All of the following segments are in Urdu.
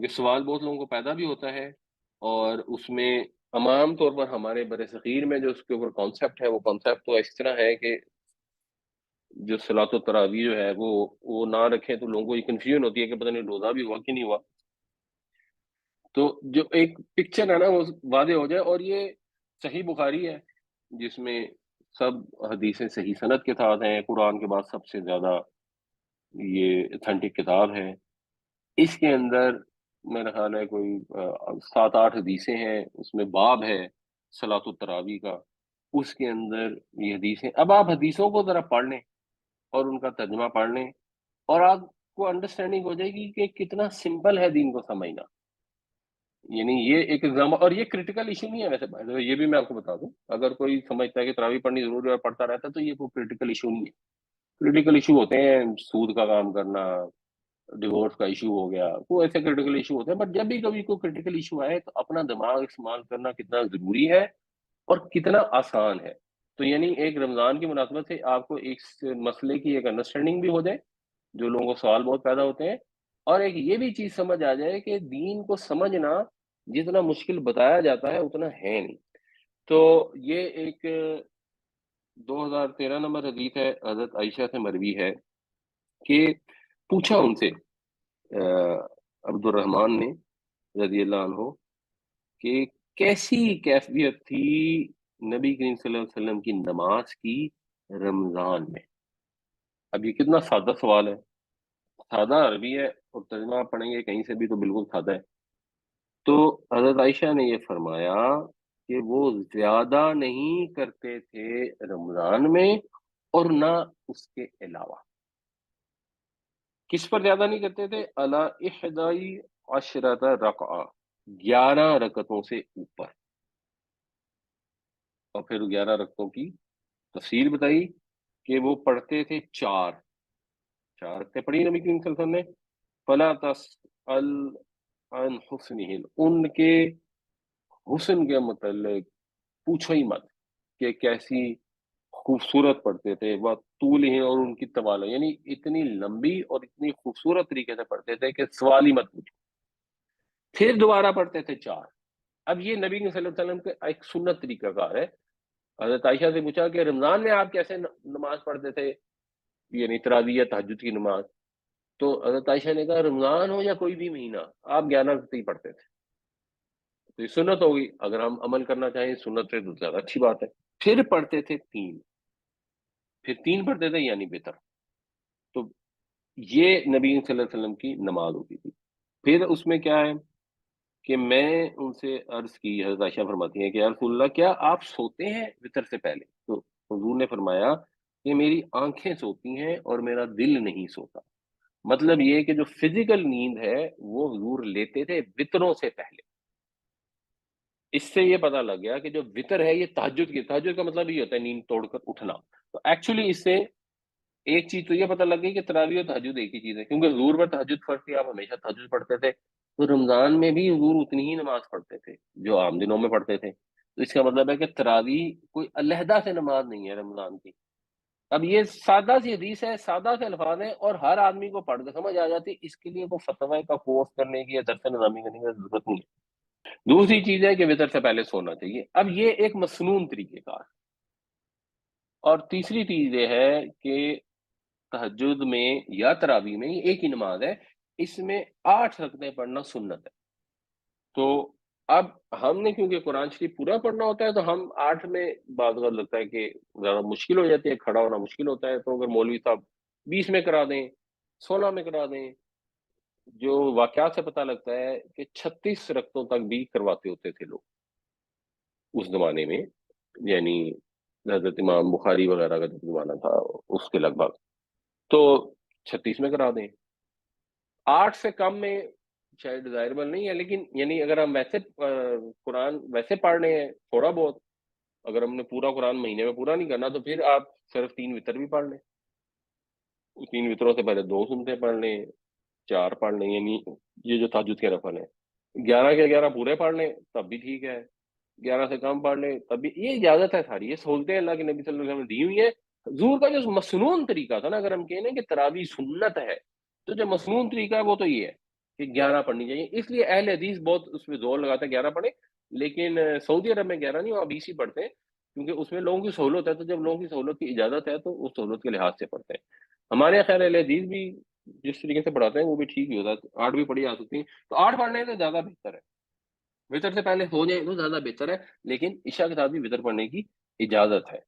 کیونکہ سوال بہت لوگوں کو پیدا بھی ہوتا ہے، اور اس میں عام طور پر ہمارے بر صغیر میں جو اس کے اوپر کانسیپٹ ہے، وہ کانسیپٹ تو اس طرح ہے کہ جو صلاۃ التراویح جو ہے وہ نہ رکھیں تو لوگوں کو یہ کنفیوژن ہوتی ہے کہ پتہ نہیں روزہ بھی ہوا کہ نہیں ہوا. تو جو ایک پکچر ہے نا وہ واضح ہو جائے، اور یہ صحیح بخاری ہے جس میں سب حدیثیں صحیح سند کے ساتھ ہیں، قرآن کے بعد سب سے زیادہ یہ اتھینٹک کتاب ہے. اس کے اندر میرا خیال ہے کوئی 7-8 حدیثیں ہیں، اس میں باب ہے صلاۃ التراویح کا، اس کے اندر یہ حدیثیں. اب آپ حدیثوں کو ذرا پڑھ لیں اور ان کا ترجمہ پڑھ لیں، اور آپ کو انڈرسٹینڈنگ ہو جائے گی کہ کتنا سمپل ہے دین کو سمجھنا. یعنی یہ ایک ایگزامپل، اور یہ کریٹیکل ایشو نہیں ہے ویسے by the way، یہ بھی میں آپ کو بتا دوں. اگر کوئی سمجھتا ہے کہ تراویح پڑھنی ضروری ہے اور پڑھتا رہتا ہے تو یہ کوئی کریٹیکل ایشو نہیں ہے. کریٹیکل ایشو ہوتے ہیں سود کا کام کرنا، ڈیورس کا ایشو ہو گیا، وہ ایسے کریٹیکل ایشو ہوتے ہیں. بٹ جب بھی کبھی کوئی کریٹیکل ایشو آئے تو اپنا دماغ استعمال کرنا کتنا ضروری ہے اور کتنا آسان ہے. تو یعنی ایک رمضان کی مناسبت سے آپ کو ایک مسئلے کی ایک انڈرسٹینڈنگ بھی ہو جائے، جو لوگوں کو سوال بہت پیدا ہوتے ہیں، اور ایک یہ بھی چیز سمجھ آ جائے کہ دین کو سمجھنا جتنا مشکل بتایا جاتا ہے اتنا ہے نہیں. تو یہ ایک 2013 نمبر حدیث ہے، حضرت عائشہ سے مروی ہے کہ پوچھا ان سے عبد الرحمن نے رضی اللہ عنہ کہ کیسی کیفیت تھی نبی کریم صلی اللہ علیہ وسلم کی نماز کی رمضان میں. اب یہ کتنا سادہ سوال ہے، سادہ عربی ہے، اور ترجمہ آپ پڑھیں گے کہیں سے بھی تو بالکل سادہ ہے. تو حضرت عائشہ نے یہ فرمایا کہ وہ زیادہ نہیں کرتے تھے رمضان میں اور نہ اس کے علاوہ. کس پر زیادہ نہیں کرتے تھے؟ الا احدائی عشرۃ رکعہ، 11 رکعتوں سے اوپر. اور پھر 11 رکعتوں کی تفصیل بتائی کہ وہ پڑھتے تھے چار رکعتیں پڑھی نبی کریم صلی اللہ علیہ وسلم نے. فلا تسأل عن حسنہن، ان کے حسن کے متعلق پوچھو ہی مت کہ کیسی خوبصورت پڑھتے تھے. وہ طول ہی، اور ان کی طوال، یعنی اتنی لمبی اور اتنی خوبصورت طریقے سے پڑھتے تھے کہ سوال ہی مت پوچھو. پھر دوبارہ پڑھتے تھے 4. اب یہ نبی صلی اللہ علیہ وسلم کا ایک سنت طریقہ کار ہے. حضرت عائشہ سے پوچھا کہ رمضان میں آپ کیسے نماز پڑھتے تھے، یعنی تراویح یا تہجد کی نماز؟ تو حضرت عائشہ نے کہا رمضان ہو یا کوئی بھی مہینہ آپ 11 رکعتیں ہی پڑھتے تھے. تو یہ سنت ہوگی، اگر ہم عمل کرنا چاہیں سنت سے تو زیادہ اچھی بات ہے. پھر پڑھتے تھے 3، پھر 3 پڑھتے تھے یعنی بہتر. تو یہ نبی صلی اللہ علیہ وسلم کی نماز ہوتی تھی. پھر اس میں کیا ہے کہ میں ان سے عرض کی، حضرت عائشہ فرماتی ہیں کہ یا رسول اللہ کیا آپ سوتے ہیں وطر سے پہلے؟ تو حضور نے فرمایا کہ میری آنکھیں سوتی ہیں اور میرا دل نہیں سوتا. مطلب یہ کہ جو فزیکل نیند ہے وہ حضور لیتے تھے وطروں سے پہلے. اس سے یہ پتہ لگ گیا کہ جو وطر ہے یہ تہجد کا مطلب یہ ہوتا ہے نیند توڑ کر اٹھنا. تو ایکچولی اس سے ایک چیز تو یہ پتہ لگ گئی کہ تراویح اور تہجد ایک ہی چیز ہے، کیونکہ حضور پر تہجد فرض تھی، آپ ہمیشہ تہجد پڑھتے تھے. تو رمضان میں بھی حضور اتنی ہی نماز پڑھتے تھے جو عام دنوں میں پڑھتے تھے. تو اس کا مطلب ہے کہ تراویح کوئی علیحدہ سے نماز نہیں ہے رمضان کی. اب یہ سادہ سی حدیث ہے، سادہ سے الفاظ ہیں، اور ہر آدمی کو پڑھ کے سمجھ آ جاتی. اس کے لیے کوئی فتوی کا کورس کرنے کی یا درس نظامی کرنے کی ضرورت نہیں ہے. دوسری چیز ہے کہ وطر سے پہلے سونا چاہیے. اب یہ ایک مسنون طریقہ کار. اور تیسری چیز یہ ہے کہ تہجد میں یا تراویح میں یہ ایک ہی نماز ہے، اس میں 8 رکعتیں پڑھنا سنت ہے. تو اب ہم نے کیونکہ قرآن شریف پورا پڑھنا ہوتا ہے تو ہم 8 میں بعض وقت لگتا ہے کہ زیادہ مشکل ہو جاتی ہے، کھڑا ہونا مشکل ہوتا ہے. تو اگر مولوی صاحب 20 میں کرا دیں، 16 میں کرا دیں. جو واقعات سے پتہ لگتا ہے کہ 36 رکعتوں تک بھی کرواتے ہوتے تھے لوگ اس زمانے میں، یعنی حضرت امام بخاری وغیرہ کا جو زمانہ تھا اس کے لگ بھگ. تو 36 میں کرا دیں. 8 سے کم میں شاید ڈیزائربل نہیں ہے، لیکن یعنی اگر ہم ویسے قرآن ویسے پڑھ رہے ہیں تھوڑا بہت، اگر ہم نے پورا قرآن مہینے میں پورا نہیں کرنا تو پھر آپ صرف 3 وطر بھی پڑھ لیں. 3 وطروں سے پہلے 2 سنتیں پڑھ لیں، 4 پڑھ لیں، یعنی یہ جو تہجد کے نفل ہیں. 11 کے 11 پورے پڑھ لیں تب بھی ٹھیک ہے، 11 سے کم پڑھ لیں تب بھی. یہ اجازت ہے ساری، یہ سہولتیں اللہ کے نبی صلی اللہ علیہ وسلم نے دی ہوئی ہیں. حضور کا جو مسنون طریقہ تھا نا، اگر ہم کہیں کہ تراویح سنت ہے، تو جو مسنون طریقہ ہے وہ تو یہ ہے کہ 11 پڑھنی چاہیے، اس لیے اہل حدیث بہت اس پہ زور لگاتا ہے 11 پڑھیں، لیکن سعودی عرب میں 11 نہیں، وہاں 20 ہی پڑھتے ہیں، کیونکہ اس میں لوگوں کی سہولت ہے، تو جب لوگوں کی سہولت کی اجازت ہے تو اس سہولت کے لحاظ سے پڑھتے ہیں۔ ہمارے یہاں خیر اہل حدیث بھی جس طریقے سے پڑھاتے ہیں وہ بھی ٹھیک ہی ہوتا ہے، 8 بھی پڑھی جا سکتی ہیں، تو 8 پڑھنے سے زیادہ بہتر ہے، وطر سے پہلے ہو جائے تو زیادہ بہتر ہے، لیکن عشاء کے ساتھ بھی وطر پڑھنے کی اجازت ہے۔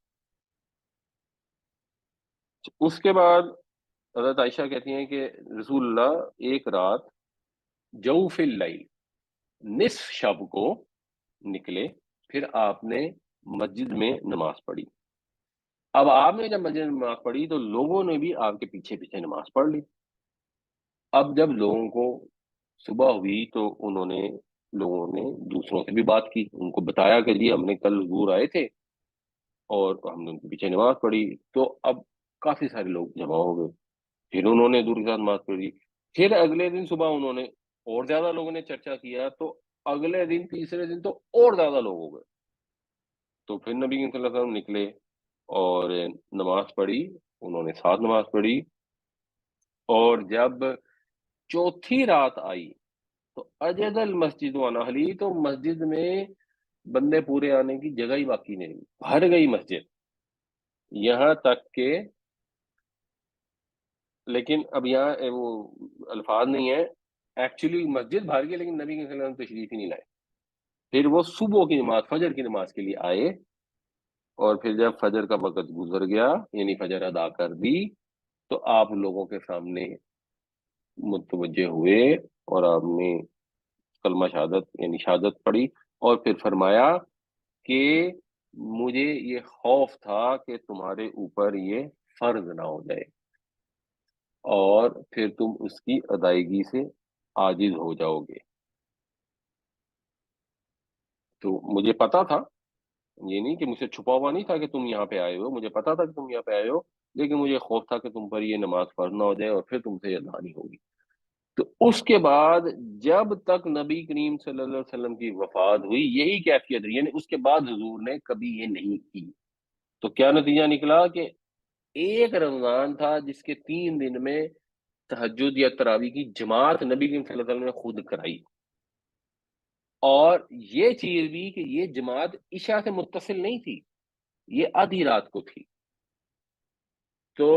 اس کے بعد حضرت عائشہ کہتی ہیں کہ رسول اللہ ایک رات جوف اللیل، نصف شب کو نکلے، پھر آپ نے مسجد میں نماز پڑھی۔ اب آپ نے جب مسجد میں نماز پڑھی تو لوگوں نے بھی آپ کے پیچھے پیچھے نماز پڑھ لی۔ اب جب لوگوں کو صبح ہوئی تو لوگوں نے دوسروں سے بھی بات کی، ان کو بتایا کہ جی ہم نے کل حضور آئے تھے اور ہم نے ان کے پیچھے نماز پڑھی، تو اب کافی سارے لوگ جمع ہو گئے، پھر انہوں نے حضور کے ساتھ نماز پڑھی، پھر اگلے دن صبح انہوں نے اور زیادہ لوگوں نے چرچا کیا، تو اگلے دن تیسرے دن تو اور زیادہ لوگ ہو گئے، تو پھر نبی صلی اللہ علیہ وسلم نکلے اور نماز پڑھی، انہوں نے ساتھ نماز پڑھی، اور جب چوتھی رات آئی تو اجد المسجد وانا اہلی، تو مسجد میں بندے پورے آنے کی جگہ ہی باقی نہیں، بھر گئی مسجد، یہاں تک کہ، لیکن اب یہاں وہ الفاظ نہیں ہے، ایکچولی مسجد بھر گئی لیکن نبی صلی اللہ علیہ وسلم تشریف ہی نہیں لائے، پھر وہ صبح کی نماز فجر کی نماز کے لیے آئے، اور پھر جب فجر کا وقت گزر گیا یعنی فجر ادا کر دی تو آپ لوگوں کے سامنے متوجہ ہوئے اور آپ نے کلمہ شہادت یعنی شہادت پڑھی، اور پھر فرمایا کہ مجھے یہ خوف تھا کہ تمہارے اوپر یہ فرض نہ ہو جائے اور پھر تم اس کی ادائیگی سے عاجز ہو جاؤ گے، تو مجھے پتا تھا، یہ نہیں کہ مجھ سے چھپا ہوا نہیں تھا کہ تم یہاں پہ آئے ہو، مجھے پتا تھا کہ تم یہاں پہ آئے ہو، لیکن مجھے خوف تھا کہ تم پر یہ نماز فرض نہ ہو جائے اور پھر تم سے یہ ادانی ہوگی۔ تو اس کے بعد جب تک نبی کریم صلی اللہ علیہ وسلم کی وفات ہوئی یہی کیفیت رہی، یعنی اس کے بعد حضور نے کبھی یہ نہیں کی، تو کیا نتیجہ نکلا کہ ایک رمضان تھا جس کے 3 دن میں تہجد یا تراویح کی جماعت نبی کریم صلی اللہ علیہ وسلم نے خود کرائی، اور یہ چیز بھی کہ یہ جماعت عشاء سے متصل نہیں تھی، یہ آدھی رات کو تھی، تو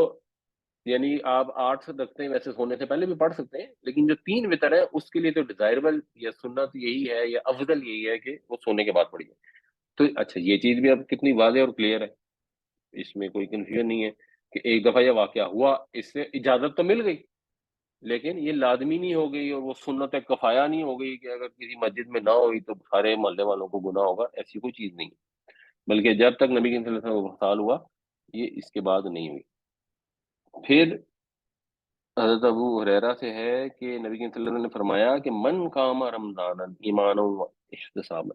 یعنی آپ 8 سے رکھتے ہیں، ویسے سونے سے پہلے بھی پڑھ سکتے ہیں، لیکن جو 3 وتر ہے اس کے لیے تو ڈیزائربل یا سنت یہی ہے یا افضل یہی ہے کہ وہ سونے کے بعد پڑھی جائے۔ تو اچھا یہ چیز بھی اب کتنی واضح اور کلیئر ہے، اس میں کوئی کنفیوژن نہیں ہے کہ ایک دفعہ یہ واقعہ ہوا، اس سے اجازت تو مل گئی لیکن یہ لازمی نہیں ہو گئی اور وہ سنت کفایہ نہیں ہو گئی کہ اگر کسی مسجد میں نہ ہوئی تو سارے محلے والوں کو گناہ ہوگا، ایسی کوئی چیز نہیں، بلکہ جب تک نبی صلی اللہ علیہ وسلم وصال ہوا یہ اس کے بعد نہیں ہوئی۔ پھر حضرت ابو ہریرہ سے ہے کہ نبی صلی اللہ علیہ وسلم نے فرمایا کہ من قام رمضان ایمان و احتساب،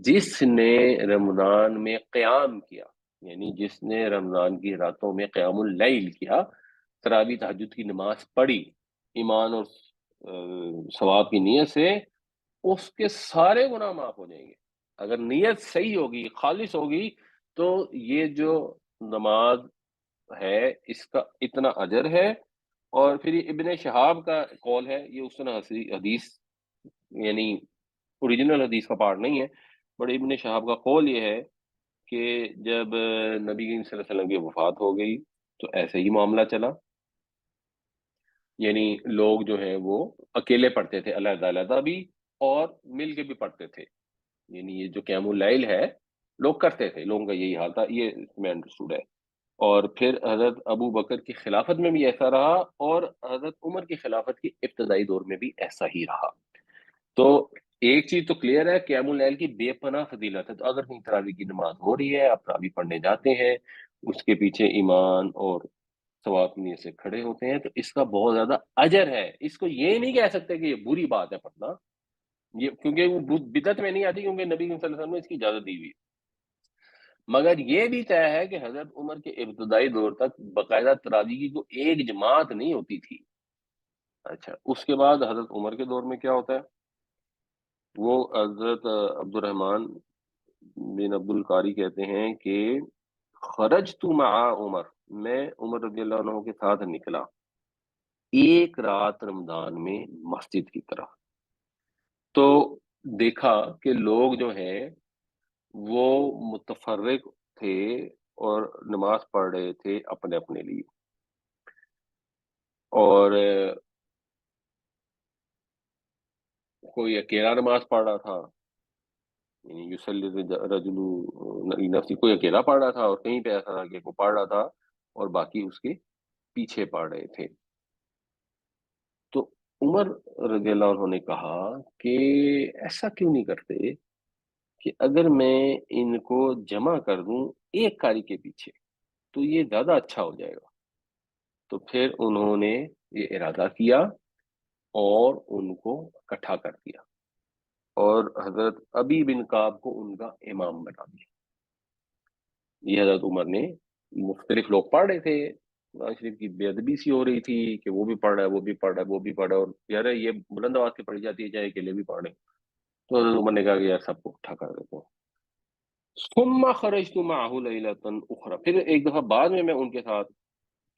جس نے رمضان میں قیام کیا، یعنی جس نے رمضان کی راتوں میں قیام اللیل کیا، تراویح تہجد کی نماز پڑھی ایمان اور ثواب کی نیت سے، اس کے سارے گناہ معاف ہو جائیں گے، اگر نیت صحیح ہوگی خالص ہوگی تو یہ جو نماز ہے اس کا اتنا اجر ہے۔ اور پھر یہ ابن شہاب کا قول ہے، یہ اس طرح حدیث یعنی اوریجنل حدیث کا پارٹ نہیں ہے، بٹ ابن شہاب کا قول یہ ہے کہ جب نبی کریم صلی اللہ علیہ وسلم کی وفات ہو گئی تو ایسے ہی معاملہ چلا، یعنی لوگ جو ہیں وہ اکیلے پڑھتے تھے علیحدہ علیحدہ بھی اور مل کے بھی پڑھتے تھے، یعنی یہ جو قیام اللیل ہے لوگ کرتے تھے، لوگوں کا یہی حال تھا، یہ اس میں انڈرسٹوڈ ہے۔ اور پھر حضرت ابو بکر کی خلافت میں بھی ایسا رہا اور حضرت عمر کی خلافت کی ابتدائی دور میں بھی ایسا ہی رہا۔ تو ایک چیز تو کلیئر ہے، قیام اللیل کی بے پناہ فضیلت ہے، تو اگر کہیں تراویح کی نماز ہو رہی ہے، آپ تراویح پڑھنے جاتے ہیں، اس کے پیچھے ایمان اور ثواب کی نیت سے کھڑے ہوتے ہیں تو اس کا بہت زیادہ اجر ہے، اس کو یہ نہیں کہہ سکتے کہ یہ بری بات ہے پڑھنا، یہ کیونکہ وہ بدعت میں نہیں آتی، کیونکہ نبی صلی اللہ علیہ وسلم نے اس کی اجازت دی ہوئی ہے، مگر یہ بھی طے ہے کہ حضرت عمر کے ابتدائی دور تک باقاعدہ تراویح کی کوئی ایک جماعت نہیں ہوتی تھی۔ اچھا اس کے بعد حضرت عمر کے دور میں کیا ہوتا ہے، وہ حضرت عبد الرحمن بن عبد القاری کہتے ہیں کہ خرجت مع عمر، میں عمر رضی اللہ عنہ کے ساتھ نکلا، ایک رات رمضان میں مسجد کی طرف، تو دیکھا کہ لوگ جو ہیں وہ متفرق تھے اور نماز پڑھ رہے تھے اپنے اپنے لیے، اور کوئی اکیلا نماز پڑھ رہا تھا، یعنی یصلی رجل نفسی، کوئی اکیلا پڑھ رہا تھا، اور کہیں پہ ایسا تھا کہ کوئی پڑھ رہا تھا اور باقی اس کے پیچھے پڑھ رہے تھے۔ تو عمر رضی اللہ عنہ نے کہا کہ ایسا کیوں نہیں کرتے کہ اگر میں ان کو جمع کر دوں ایک قاری کے پیچھے تو یہ زیادہ اچھا ہو جائے گا۔ تو پھر انہوں نے یہ ارادہ کیا اور ان کو اکٹھا کر دیا، اور حضرت ابی بن کعب کو ان کا امام بنا دیا۔ یہ حضرت عمر نے، مختلف لوگ پڑھ رہے تھے، قرآن شریف کی بے ادبی سی ہو رہی تھی کہ وہ بھی پڑھ رہا ہے، وہ بھی پڑھ رہا ہے، وہ بھی پڑھ رہا ہے، اور یار یہ بلند آواز سے پڑھی جاتی ہے چاہے اکیلے بھی پڑھ رہے ہیں۔ تو حضرت عمر نے کہا کہ یار سب کو اکٹھا کر دیتا ہوں۔ ثم خرجت معه ليلة اخرى، پھر ایک دفعہ بعد میں ان کے ساتھ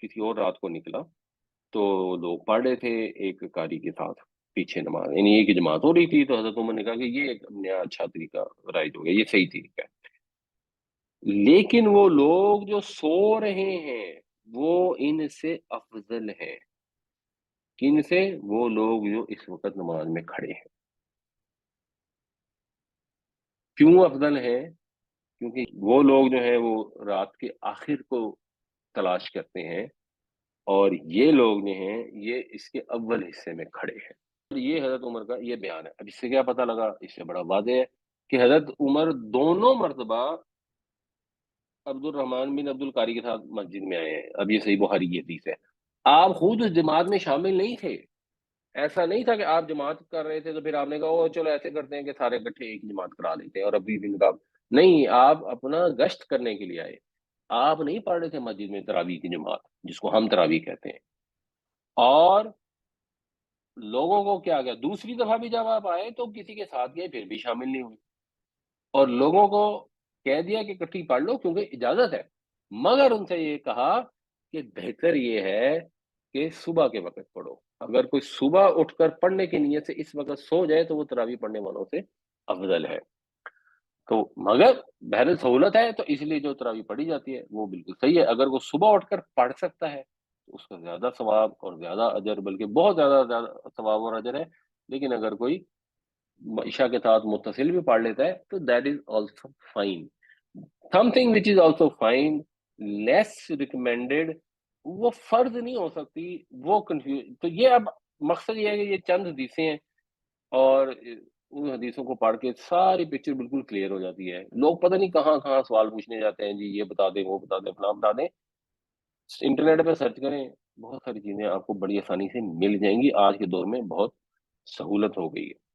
کسی اور رات کو نکلا، تو لوگ پڑھ رہے تھے ایک قاری کے ساتھ پیچھے نماز، یعنی ایک جماعت ہو رہی تھی۔ تو حضرت عمر نے کہا کہ یہ ایک نیا اچھا طریقہ رائج ہو گیا، یہ صحیح طریقہ ہے۔ لیکن وہ لوگ جو سو رہے ہیں وہ ان سے افضل ہیں۔ کن سے؟ وہ لوگ جو اس وقت نماز میں کھڑے ہیں۔ کیوں افضل ہیں؟ کیونکہ وہ لوگ جو ہیں وہ رات کے آخر کو تلاش کرتے ہیں، اور یہ لوگ جو ہیں یہ اس کے اول حصے میں کھڑے ہیں۔ یہ حضرت عمر کا یہ بیان ہے۔ اب اس سے کیا پتہ لگا؟ اس سے بڑا واضح ہے کہ حضرت عمر دونوں مرتبہ عبد الرحمن بن عبد القاری کے ساتھ مسجد میں آئے ہیں۔ اب یہ صحیح بخاری کی حدیث ہے۔ آپ خود اس جماعت میں شامل نہیں تھے، ایسا نہیں تھا کہ آپ جماعت کر رہے تھے تو پھر آپ نے کہا او چلو ایسے کرتے ہیں کہ سارے اکٹھے ایک جماعت کرا لیتے ہیں اور ابھی بن کا نہیں، آپ اپنا گشت کرنے کے لیے آئے۔ آپ نہیں پڑھ رہے تھے مسجد میں تراویح کی جماعت جس کو ہم تراویح کہتے ہیں۔ اور لوگوں کو کیا گیا، دوسری دفعہ بھی جب آپ آئے تو کسی کے ساتھ گئے پھر بھی شامل نہیں ہوئے، اور لوگوں کو کہہ دیا کہ اکٹھی پڑھ لو کیونکہ اجازت ہے، مگر ان سے یہ کہا کہ بہتر یہ ہے کہ صبح کے وقت پڑھو۔ اگر کوئی صبح اٹھ کر پڑھنے کی نیت سے اس وقت سو جائے تو وہ تراویح پڑھنے والوں سے افضل ہے۔ تو مگر بہرحال سہولت ہے تو اس لیے جو تراویح پڑھی جاتی ہے وہ بالکل صحیح ہے۔ اگر وہ صبح اٹھ کر پڑھ سکتا ہے تو اس کا زیادہ ثواب اور زیادہ اجر، بلکہ بہت زیادہ زیادہ ثواب اور اجر ہے۔ لیکن اگر کوئی عشاء کے ساتھ متصل بھی پڑھ لیتا ہے تو that is also fine. Something which is also fine, less recommended, وہ فرض نہیں ہو سکتی، وہ کنفیوز۔ تو یہ اب مقصد یہ ہے کہ یہ چند حدیثیں ہیں، اور ان حدیثوں کو پڑھ کے ساری پکچر بالکل کلیئر ہو جاتی ہے۔ لوگ پتہ نہیں کہاں کہاں سوال پوچھنے جاتے ہیں، جی یہ بتا دیں، وہ بتا دیں، فلاں بتا دیں۔ انٹرنیٹ پہ سرچ کریں، بہت ساری چیزیں آپ کو بڑی آسانی سے مل جائیں گی۔ آج کے دور میں بہت سہولت ہو گئی ہے۔